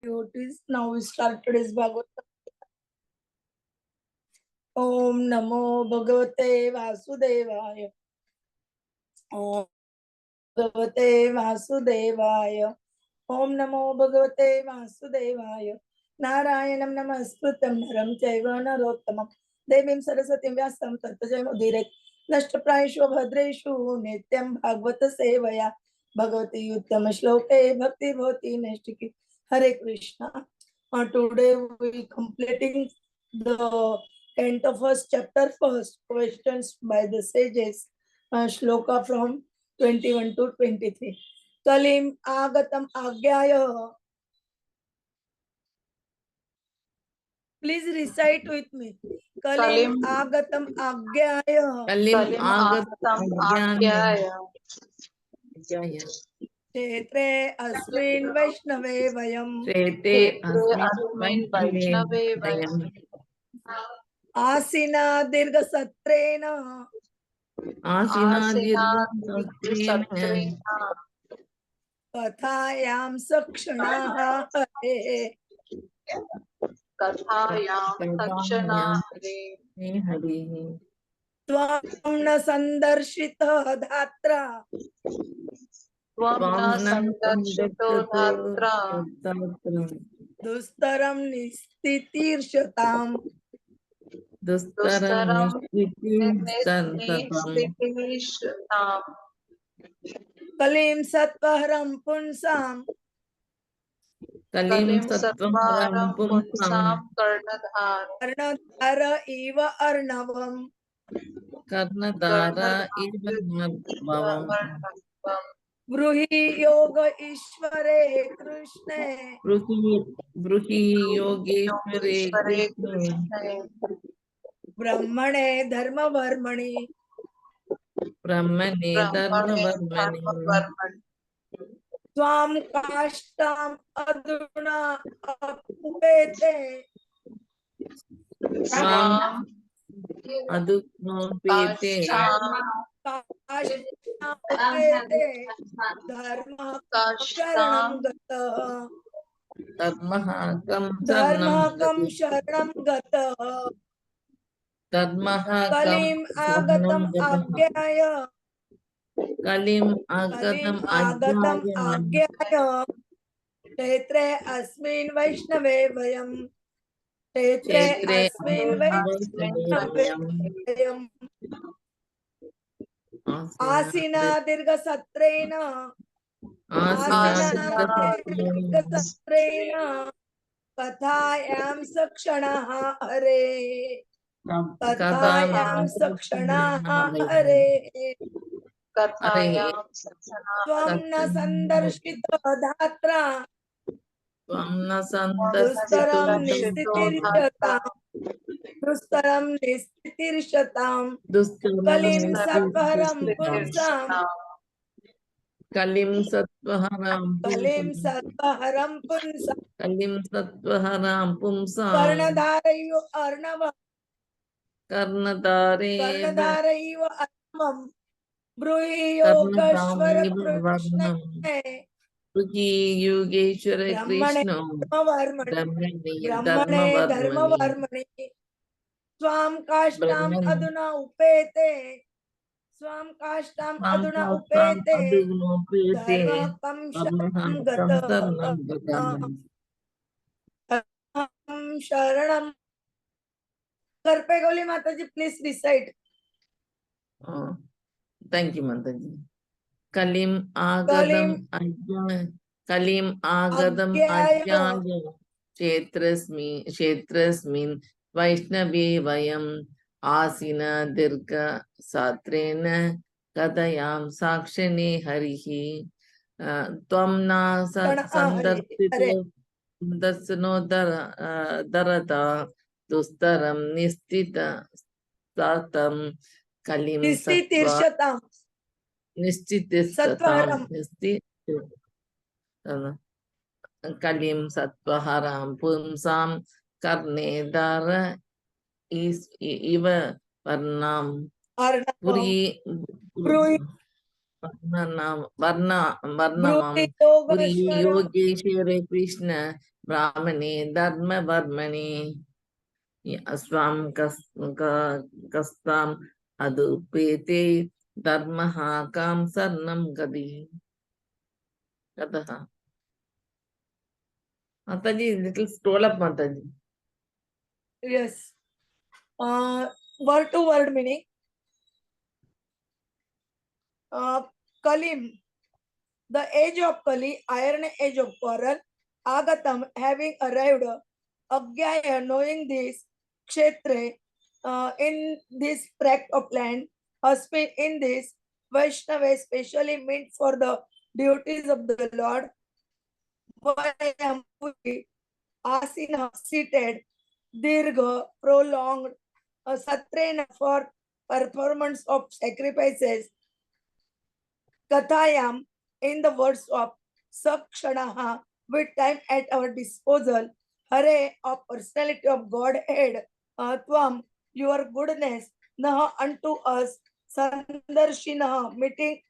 devotees. Now we start today's Bhagavatam. Om Namo Bhagavate Vasudevaya. Om Bhagavate Vasudevaya. Om Namo Bhagavate Vasudevaya. Narayanam Namaskritam Naram Chaiva Narottamam Devim Saraswatim Vyasam Tato Jayamudiret Nashtaprayeshu Bhadreshu Nityam Bhagavata Sevaya Bhagavati Uttama Shloke Bhakti Bhoti Neshtiki Hare Krishna. Today we completing the 10th of first chapter, first questions by the sages, shloka from 21 to 23. Kalim agatam agyaya. Please recite with me. Kalim agatam agyaya. Kalim agatam agyaya. Kshetre asmin vaishnave vayam. Kshetre asmin vaishnave vayam. Asina dirgha satrena. Asina dirgha satrena. Kathayam sakshana hare. Kathayam sakshana hare. Tvam na sandarshita dhatra. Tvam na sandarshito dhatra. Dustaram nistitirshatam. Dustaram nistitirshatam. Kalim sattvaharam punsam. Kalim sattvaharam punsam Karnadhara iva arnavam. Karnadhara iva arnavam. Bruhi yoga ishvare krishne. Bruhi yogeshware krishne. Brahmane dharma varmani. Brahmane dharma varmani. Swam kashtam aduna upete. Swam adunopete. Kashtam upete. Dharma sharanam gata. Dharmakam sharanam gata. Kalim agatam agyaya. Kalim agatam agyaya. Kshetre asmin vaishnave vayam. Kshetre asmin vaishnave vayam. Asina dirgha satrena. Asina dirgha satrena. Kathayam sakshana hare. Kathayam sakshana hare. Tvam na sandarshita dhatra. Dustaram nistitirshatam. Dustaram nistitirshatam. Kalim sattvaharam punsam. Kalim sattvaharam Kalim sattvaharam punsam. Kalim sattvaharam pumsam. Karnadharayu arnavam. Karnadharayu arnavam. Bruhi yogeshwara krishna. Bruhi yogeshwara krishna. Brahmane dharma varmani. Swam kashtam aduna upete. Swam kashtam aduna upete. Dharmakam sharanam gata. Sharanam. Karpe Gauli Mataji, please recite. Thank you, Mataji. Kalim agadam agyaya. Kalim agadam agyaya. Kshetrasmin Vaishnavi vayam. Asina dirgha satrena. Kadayam sakshane harihi. Tvam na sandarshito dasno darata. Dustaram nistita satam. Kalim Nistitirshatam. Nistitatam. Kalim sattvaharam pumsam karnedara iva varnam. Puri varnamam. Puri yogeshwara krishna Brahmane dharma varmane asvam kastam adupete dharmaha kam sarnam gadi. Kataha. Mataji, little scroll up, Mataji. Yes. Word to word meaning. Kalim, the age of Kali, iron age of quarrel. Agatam, having arrived. Agyaya, knowing this. Kshetre, in this tract of land. Asmin, in this. Vaishnava, specially meant for the duties of the Lord. Vayamputi, asina, seated. Dirgha, prolonged. Satrena, for performance of sacrifices. Kathayam, in the words of Sakshanaha, with time at our disposal. Hare, of personality of Godhead. Tvam, your goodness. Naha, unto us. Sandarshinaha, meeting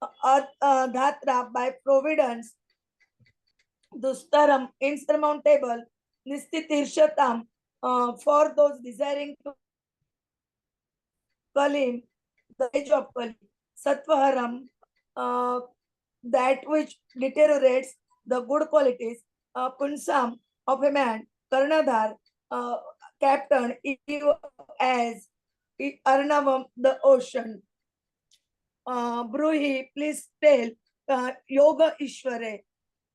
Dhatra, by providence. Dustaram, insurmountable. Nistitirshatam, for those desiring to Kalim, the age of Kali. Satvaharam, that which deteriorates the good qualities. Punsam, of a man. Karnadhar, captain, as Arnavam, the ocean. Bruhi, please tell. Yoga Ishware,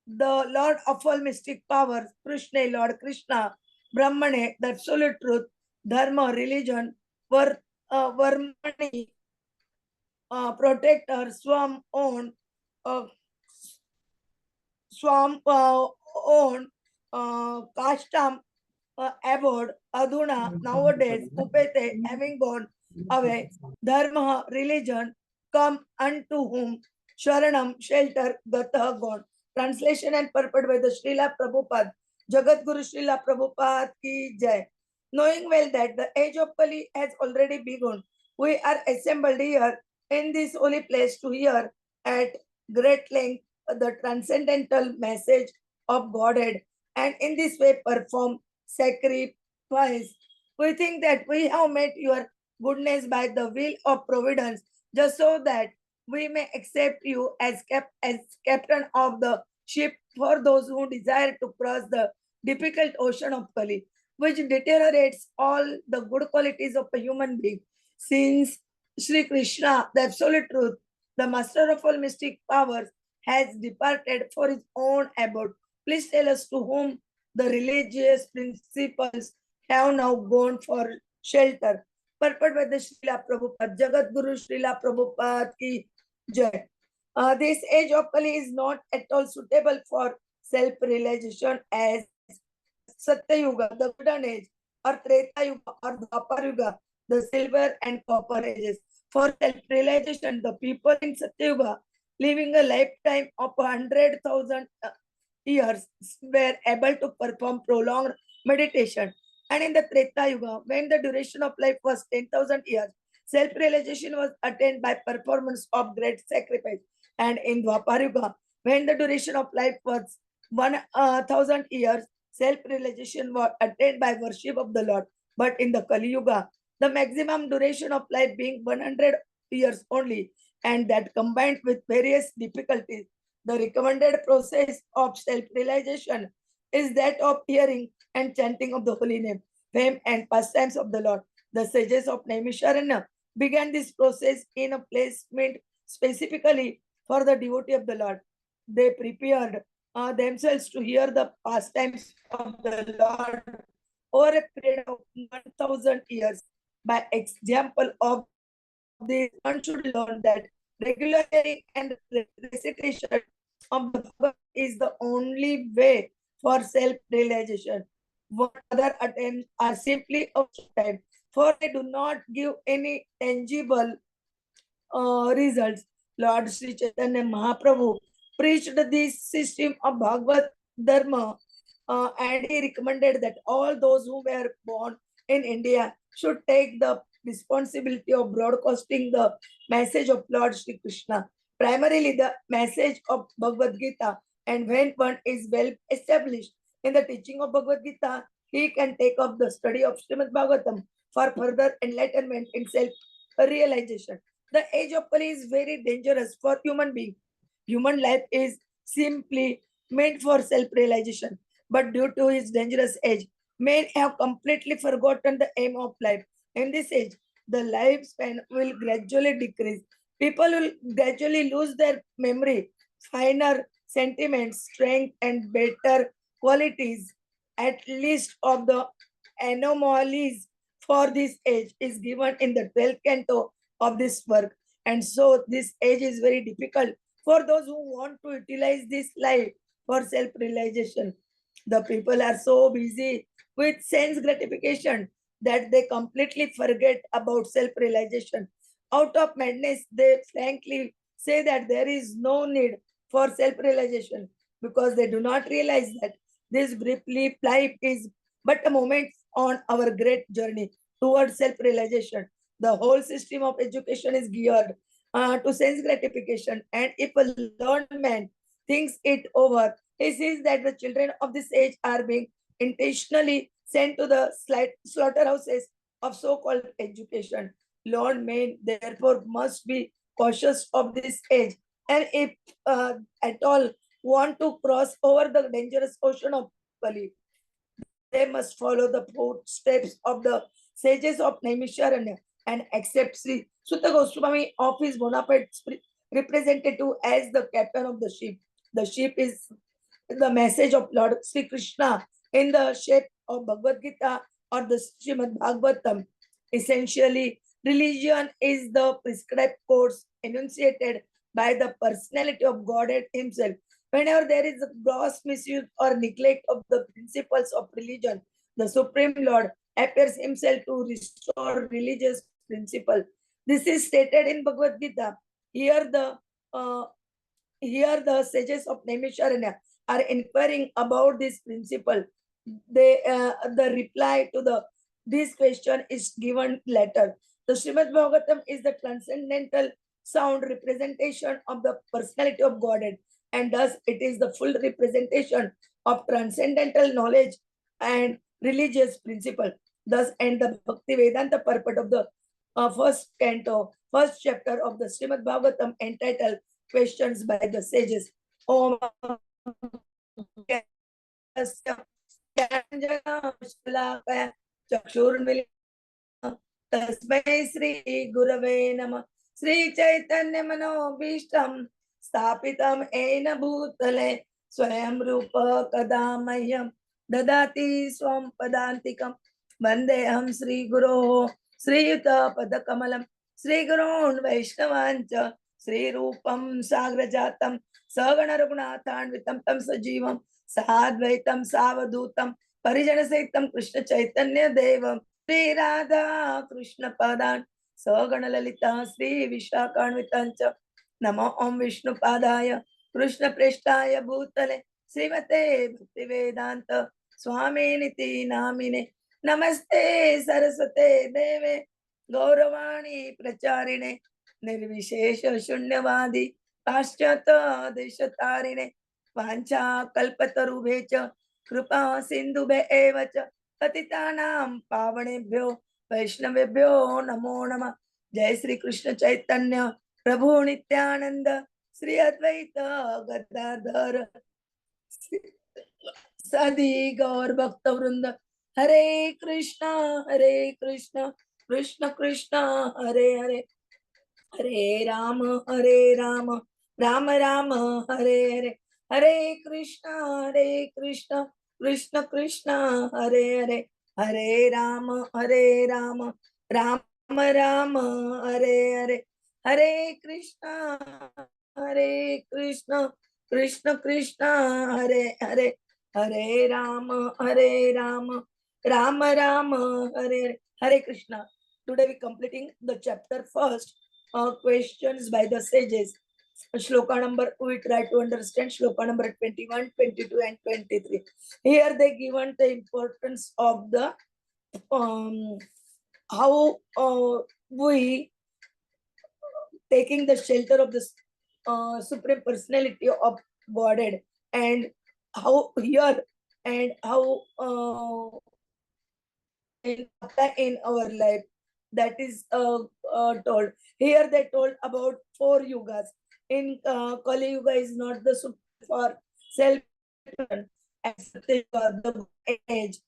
the Lord of all mystic powers. Krishna, Lord Krishna. Brahmane, the absolute truth. Dharma, religion. Varmani, protector. Swam, own. Swam, own. Kashtam, abode. Aduna, nowadays. Upete, having gone away. Dharma, religion. Come unto whom. Sharanam, shelter. Gata, gone. Translation and purport by the Srila Prabhupada. Jagat Guru Srila Prabhupada ki jai. Knowing well that the age of Kali has already begun, we are assembled here in this holy place to hear at great length the transcendental message of Godhead, and in this way perform sacrifice. We think that we have met your goodness by the will of providence, just so that we may accept you as captain of the ship for those who desire to cross the difficult ocean of Kali, which deteriorates all the good qualities of a human being. Since Śrī Kṛṣṇa, the absolute truth, the master of all mystic powers, has departed for his own abode, please tell us to whom the religious principles have now gone for shelter. Purport by the Srila Prabhupada, Jagat Guru Srila Prabhupada ki jai. This age of Kali is not at all suitable for self-realization as Satya-yuga, the golden age, or Tretā-yuga or Dvāpara-yuga, the silver and copper ages. For self-realization, the people in Satya-yuga, living a lifetime of 100,000 years, were able to perform prolonged meditation. And in the Tretā-yuga, when the duration of life was 10,000 years, self-realization was attained by performance of great sacrifice. And in Dvāpara-yuga, when the duration of life was 1,000 years, self-realization was attained by worship of the Lord. But in the Kali-yuga, the maximum duration of life being 100 years only, and that combined with various difficulties, the recommended process of self-realization is that of hearing and chanting of the holy name, fame and pastimes of the Lord. The sages of Naimisharanya began this process in a placement specifically for the devotee of the Lord. They prepared themselves to hear the pastimes of the Lord over a period of 1,000 years. By example of this, one should learn that regular hearing and recitation of the Bhagavad is the only way for self-realization. What other attempts are simply of time, for they do not give any tangible results. Lord Śrī Caitanya Mahāprabhu preached this system of Bhagavad-dharma and he recommended that all those who were born in India should take the responsibility of broadcasting the message of Lord Śrī Kṛṣṇa, primarily the message of Bhagavad-gītā. And when one is well established in the teaching of Bhagavad-gītā, he can take up the study of Srimad Bhagavatam for further enlightenment in self-realization. The age of Kali is very dangerous for human being. Human life is simply meant for self-realization, but due to his dangerous age, men have completely forgotten the aim of life. In this age, the lifespan will gradually decrease. People will gradually lose their memory, finer sentiments, strength, and better qualities. At least of the anomalies for this age is given in the 12th canto of this work. And so this age is very difficult for those who want to utilize this life for self-realization. The people are so busy with sense gratification that they completely forget about self-realization. Out of madness, they frankly say that there is no need for self-realization because they do not realize that this briefly life is but a moment on our great journey towards self-realization. The whole system of education is geared to sense gratification, and if a learned man thinks it over, he sees that the children of this age are being intentionally sent to the slaughterhouses of so-called education. Learned men therefore must be cautious of this age, and if at all want to cross over the dangerous ocean of Kali, they must follow the footsteps of the sages of Naimisharanya and accept Sri Sutta Goswami of his bona fide representative as the captain of the ship. The ship is the message of Lord Śrī Kṛṣṇa in the shape of Bhagavad-gītā or the Srimad Bhagavatam. Essentially, religion is the prescribed course enunciated by the personality of Godhead himself. Whenever there is a gross misuse or neglect of the principles of religion, the Supreme Lord appears himself to restore religious principle. This is stated in Bhagavad-gītā. Here the sages of Naimisharanya are inquiring about this principle. The reply to this question is given later. The Srimad Bhagavatam is the transcendental sound representation of the personality of Godhead, and thus it is the full representation of transcendental knowledge and religious principle. Thus, and the Bhakti Vedanta purport of the first canto, first chapter of the Srimad Bhagavatam entitled Questions by the Sages. Om तस्मै श्री गुरवे नमः श्री चैतन्य मनोभीष्टं स्थापितं येन भूतले स्वयं रूप कदा मह्यं ददाति स्वं पदान्तिकं वन्देऽहं श्रीगुरोः श्रीयुतपदकमलं श्रीगुरोन् वैष्णवाञ्च श्रीरूपं साग्रजातं सगण रघुनाथान्वितं तं सजीवं साद्वैतं सावधूतं परिजनसहितं कृष्ण चैतन्य देवं श्री राधा कृष्ण पदान् सगण ललिता श्री विशाखान्वितांच नमो ओम विष्णु पादाय कृष्ण प्रेष्ठाय भूतले श्रीमते भक्ति वेदांत स्वामिनिति नामिने नमस्ते सरस्वते देवे गौरवाणी प्रचारिणे निर्विशेष शून्यवादी पाश्चात्य देशतारिणे वाञ्छा कल्पतरुभे च कृपा सिन्धुभे एव च पतितानां पावनेभ्यो वैष्णवेभ्यो नमो नमः। जय श्री कृष्ण चैतन्य प्रभु नित्यानंद श्री अद्वैत गदाधर सदी गौर भक्त वृंद हरे Krishna Krishna Krishna Hare Hare Hare Ram Ram Ram Hare Hare Hare Krishna Krishna Krishna Hare Hare Hare Ram Ram Ram Hare Hare Hare Krishna Krishna Krishna Hare Hare Hare Ram Ram Ram Hare Hare Krishna. Today we completing the chapter first, questions by the sages. Shloka number, we try to understand shloka number 21, 22 and 23. Here they given the importance of the how we taking the shelter of the supreme personality of Godhead, and how here and how in our life. That is told here. They told about 4 yugas. In Kali-yuga is not the for self, and Satya-yuga, the age,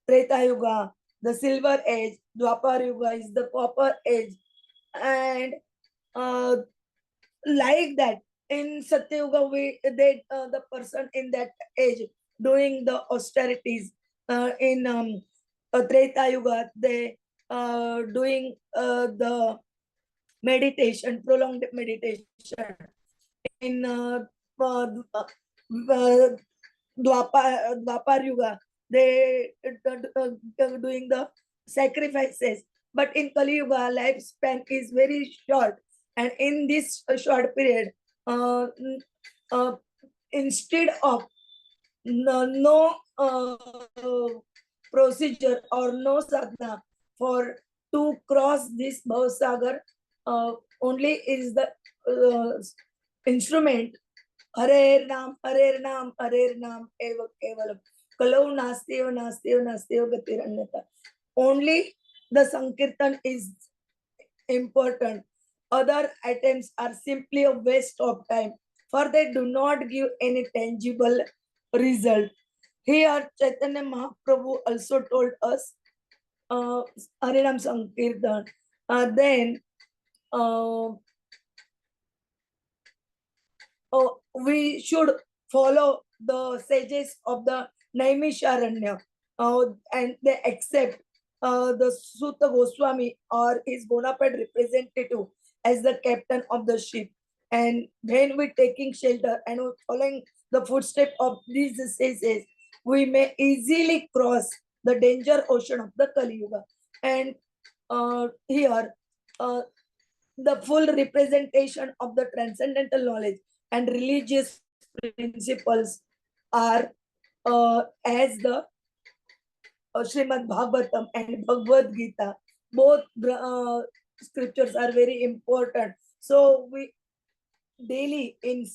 Tretā-yuga, the silver age, Dvāpara-yuga is the copper age, and uh, like that. In Satya-yuga, the person in that age doing the austerities. In Tretā-yuga, they doing the meditation, prolonged meditation. In Dvāpara-yuga, they doing the sacrifices. But in Kali-yuga, lifespan is very short. And in this short period, uh, uh, instead of no procedure or no sadhana for to cross this Bhavasagar, only is the instrument Harer Nam, Harer Nam, Harer Nam, Eva Kevalam. Kalau Nasteva, Nasteva, Nasteva Gatiranyata. Only the Sankirtan is important. Other items are simply a waste of time, for they do not give any tangible result. Here, Chaitanya Mahaprabhu also told us Harinam Sankirtan. Then we should follow the sages of the Naimisharanya, and they accept the Sutta Goswami or his bona fide representative as the captain of the ship. And when we taking shelter and following the footsteps of these sages, we may easily cross the danger ocean of the Kali-yuga. And here, the full representation of the transcendental knowledge and religious principles are as the Srimad Bhagavatam and Bhagavad-gītā. Both scriptures are very important. So we daily in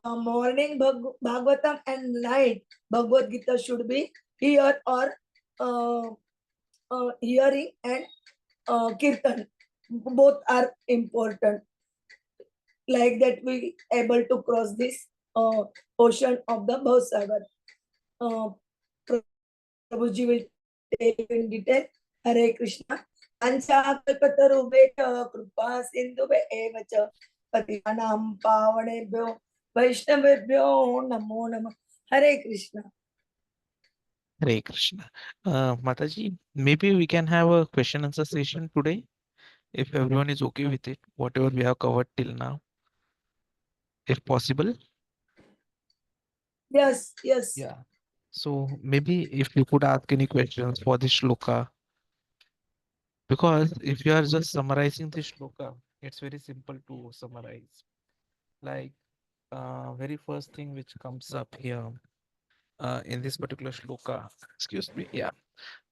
morning Bhagavatam and night Bhagavad-gītā should be here or hearing and kirtan. Both are important. Like that we able to cross this ocean of the Bhavasagar. Prabhuji will tell you in detail. Hare Krishna. Anchakalpatarubheta kripa sindhubhe evacha patitanam pavanebhyo vaishnavebhyo namo namah. Hare Krishna. Hare Krishna. Mataji, maybe we can have a question answer session today, if everyone is okay with it, whatever we have covered till now, if possible. Yes, yes. Yeah. So maybe if you could ask any questions for this shloka, because if you are just summarizing this shloka, it's very simple to summarize. Like very first thing which comes up here in this particular shloka, excuse me, yeah.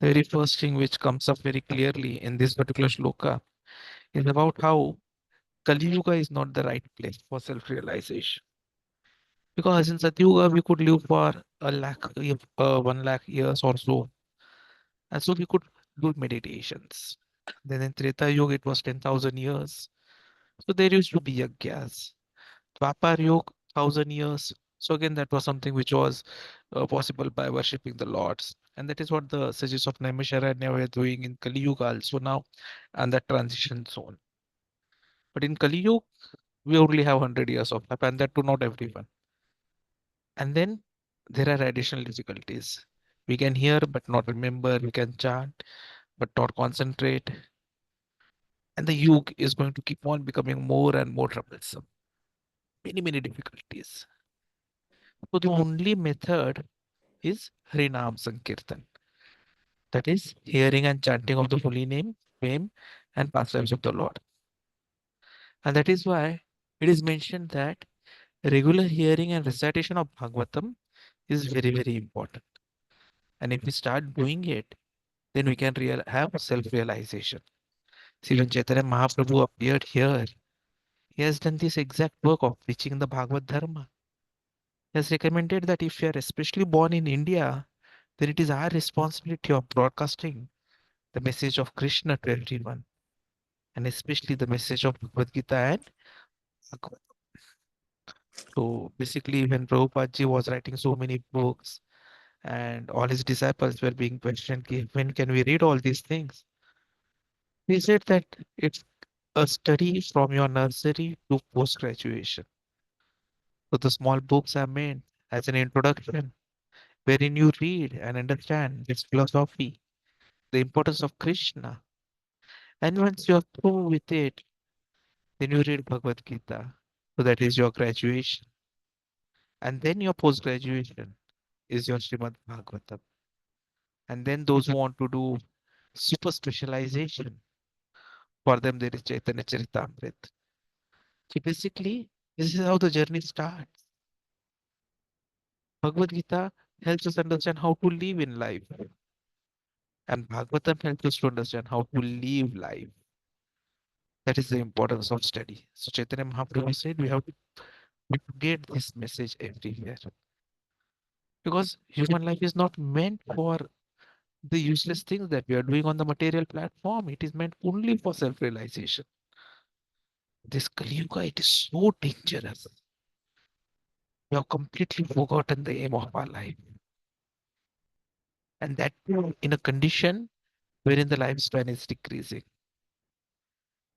The very first thing which comes up very clearly in this particular shloka is about how Kali-yuga is not the right place for self-realization. Because in Satya-yuga, we could live for 1 lakh years or so. And so we could do meditations. Then in Tretā-yuga, it was 10,000 years. So there used to be yajnas. Dvāpara-yuga, 1,000 years. So again, that was something which was possible by worshipping the lords. And that is what the sages of Naimisharanya were doing in Kali-yuga also now, and that transition zone. But in Kali-yuga, we only have 100 years of life, and that to not everyone. And then there are additional difficulties. We can hear but not remember, we can chant but not concentrate. And the yuga is going to keep on becoming more and more troublesome. Many difficulties. So the only method is Harinam Sankirtan. That is hearing and chanting of the holy name, fame, and pastimes of the Lord. And that is why it is mentioned that regular hearing and recitation of Bhagavatam is very important. And if we start doing it, then we can have self-realization. See, when Chaitanya Mahaprabhu appeared here, he has done this exact work of preaching the Bhagavad-dharma. has recommended that if you are especially born in India, then it is our responsibility of broadcasting the message of Krishna to everyone, and especially the message of Bhagavad-gītā and Bhagavatam. So basically, when Prabhupada ji was writing so many books and all his disciples were being questioned, when can we read all these things? He said that it's a study from your nursery to post-graduation. So the small books are meant as an introduction wherein you read and understand its philosophy, the importance of Krishna. And once you are through with it, then you read Bhagavad Gita. So that is your graduation. And then your post graduation is your Srimad Bhagavatam. And then those who want to do super specialization, for them there is Chaitanya Charitamrita. So basically, this is how the journey starts. Bhagavad Gita helps us understand how to live in life. And Bhagavatam helps us to understand how to live life. That is the importance of study. So Chaitanya Mahaprabhu said we have to get this message everywhere. Because human life is not meant for the useless things that we are doing on the material platform. It is meant only for self-realization. This Kali-yuga, it is so dangerous. We have completely forgotten the aim of our life. And that too in a condition wherein the lifespan is decreasing.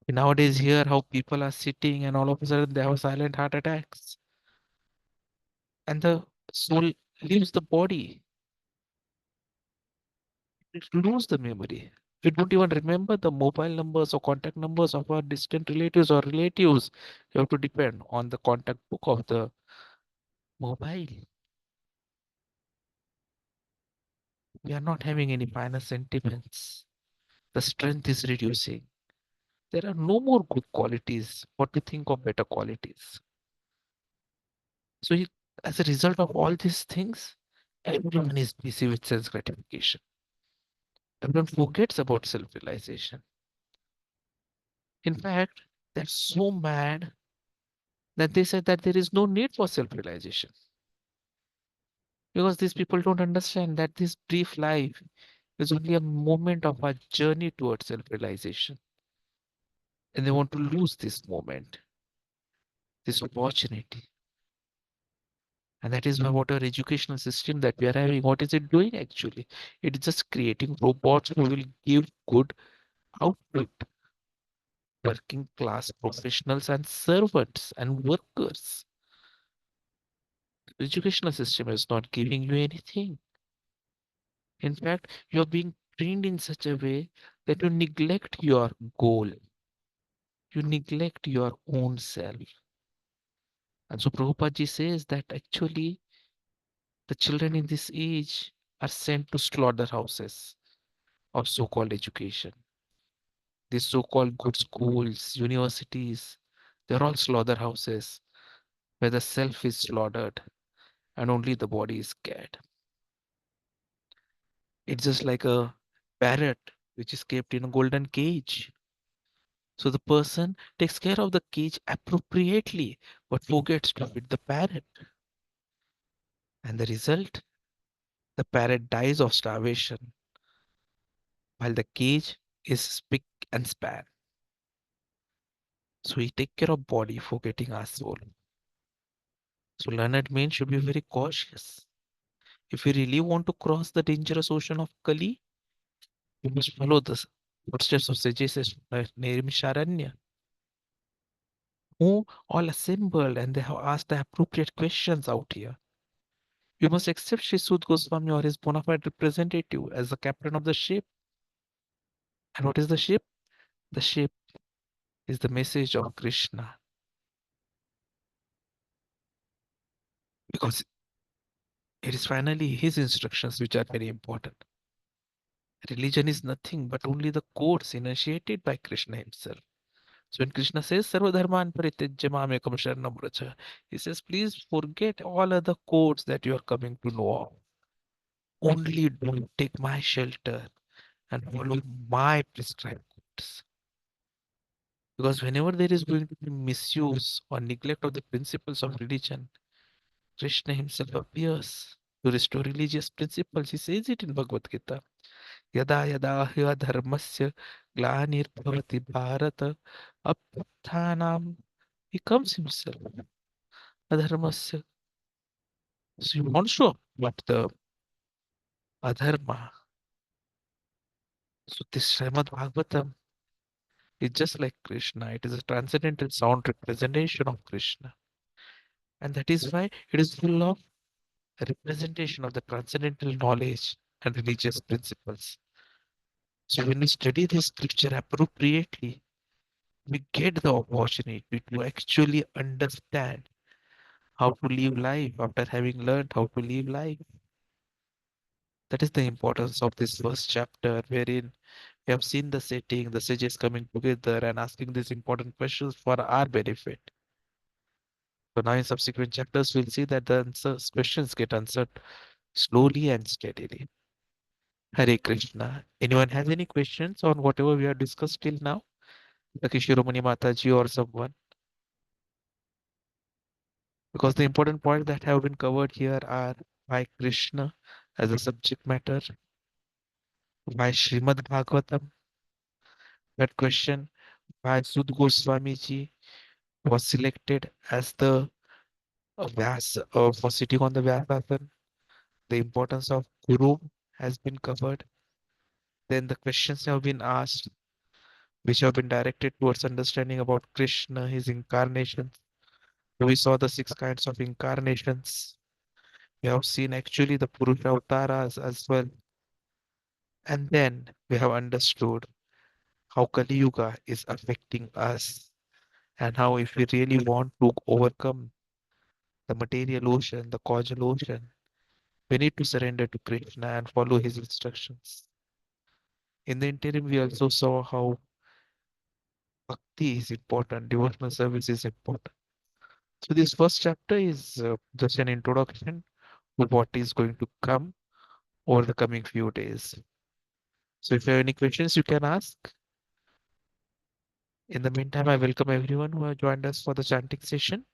Nowadays, here how people are sitting and all of a sudden they have silent heart attacks. And the soul leaves the body. It lose the memory. We don't even remember the mobile numbers or contact numbers of our distant relatives or relatives. You have to depend on the contact book of the mobile. We are not having any finer sentiments. The strength is reducing. There are no more good qualities. What to think of better qualities? So, as a result of all these things, everyone is busy with sense gratification. Everyone forgets about self realization. In fact, they're so mad that they said that there is no need for self realization. Because these people don't understand that this brief life is only a moment of our journey towards self realization. And they want to lose this moment, this opportunity. And that is why whatever educational system that we are having, what is it doing actually? It is just creating robots who will give good output. Working class professionals and servants and workers. The educational system is not giving you anything. In fact, you're being trained in such a way that you neglect your goal. You neglect your own self. And so Prabhupada ji says that actually the children in this age are sent to slaughterhouses of so-called education. These so-called good schools, universities, they're all slaughterhouses where the self is slaughtered and only the body is cared. It's just like a parrot which is kept in a golden cage. So the person takes care of the cage appropriately, but forgets to feed the parrot. And the result, the parrot dies of starvation, while the cage is spick and span. So we take care of body, forgetting our soul. So learned men should be very cautious. If you really want to cross the dangerous ocean of Kali, you must follow the footsteps of sages like Naimisharanya, who all assembled and they have asked the appropriate questions out here. You must accept Sri Sud Goswami or his bona fide representative as the captain of the ship. And what is the ship? The ship is the message of Krishna. Because it is finally his instructions which are very important. Religion is nothing but only the codes initiated by Krishna himself. So when Krishna says Sarvadharman Parityajya Mamekam Sharanam Vraja, he says, please forget all other codes that you are coming to know of. Only don't take my shelter and follow my prescribed codes. Because whenever there is going to be misuse or neglect of the principles of religion, Krishna himself appears to restore religious principles. He says it in Bhagavad-gītā. Yada yada hi dharmasya glanirбhavati bharata apathanam. He comes himself. Adharmasya. So he wants to what the adharma. So this Srimad Bhagavatam is just like Krishna. It is a transcendental sound representation of Krishna. And that is why it is full of representation of the transcendental knowledge and religious principles. So when we study this scripture appropriately, we get the opportunity to actually understand how to live life after having learned how to live life. That is the importance of this first chapter, wherein we have seen the setting, the sages coming together and asking these important questions for our benefit. So now in subsequent chapters, we'll see that the questions get answered slowly and steadily. Hare Krishna. Anyone has any questions on whatever we have discussed till now? Like Shiromani Mataji or someone? Because the important points that have been covered here are why Krishna as a subject matter, why Srimad Bhagavatam, that question, why Sud Goswami ji was selected as the Vyas for sitting on the Vyasasan, the importance of Guru has been covered. Then the questions have been asked, which have been directed towards understanding about Krishna, his incarnations. We saw the 6 kinds of incarnations. We have seen actually the Purusha Avtaras as well. And then we have understood how Kali-yuga is affecting us and how if we really want to overcome the material ocean, the causal ocean, we need to surrender to Krishna and follow his instructions. In the interim, we also saw how bhakti is important, devotional service is important. So this first chapter is just an introduction to what is going to come over the coming few days. So if you have any questions, you can ask. In the meantime, I welcome everyone who have joined us for the chanting session.